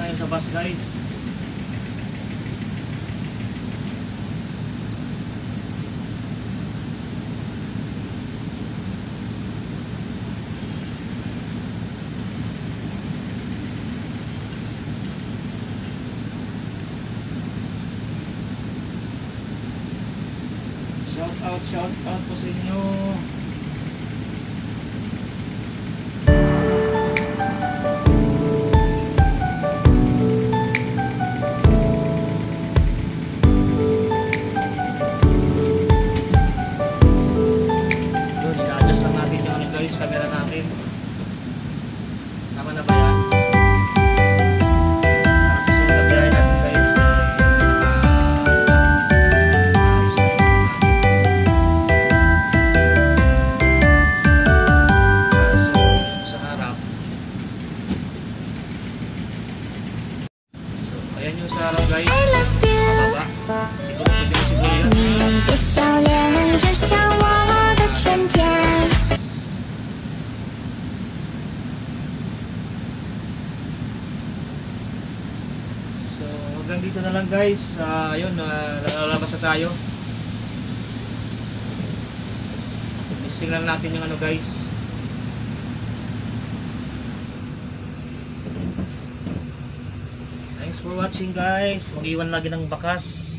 tayo sa bus guys. Shout out po sa inyo. Camera natin. Tama na ba yan? Susunod na biyahe natin guys. So, sa harap. So, ayan yung sa harap guys. Mababa. Siguro pwede mo siguro yan. Hanggang dito na lang guys. Ayun, lalabas na tayo. Listing lang natin yung ano guys. Thanks for watching guys. Mag-iwan lagi ng bakas.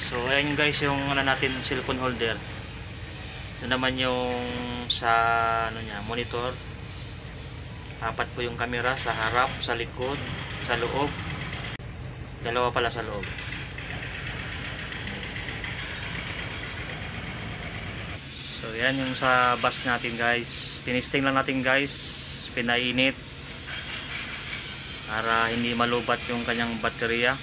So ayan guys yung ano natin, cellphone holder. Ito naman yung sa ano niya, monitor. Apat po yung camera sa harap, sa likod, sa loob. Dalawa pala sa loob. So yan yung sa bus natin guys. Tinisting lang natin guys. Pinainit para hindi malubat yung kanyang baterya.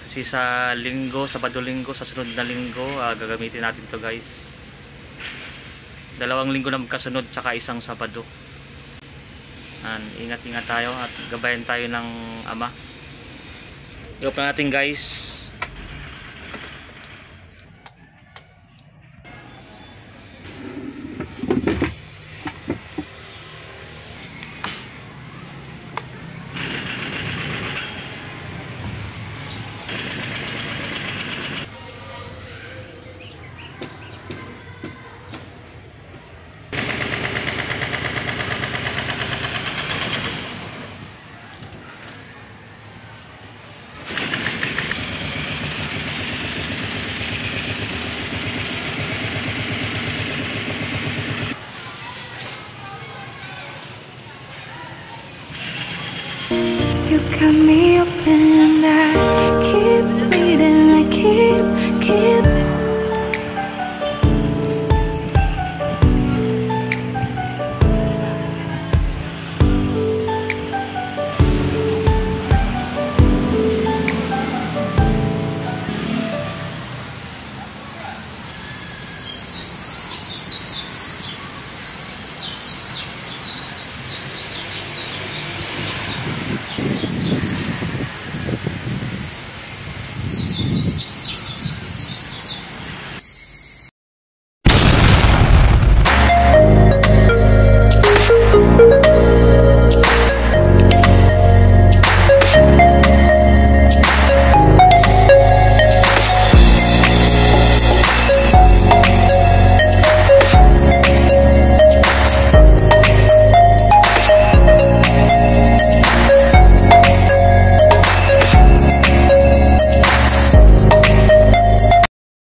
Kasi sa linggo, Sabado-Linggo, sa sunod na linggo gagamitin natin to guys. 2 linggo na magkasunod tsaka isang Sabado. Ingat-ingat tayo at gabayan tayo ng Ama. I-open natin guys. You got me open and I keep bleeding, I keep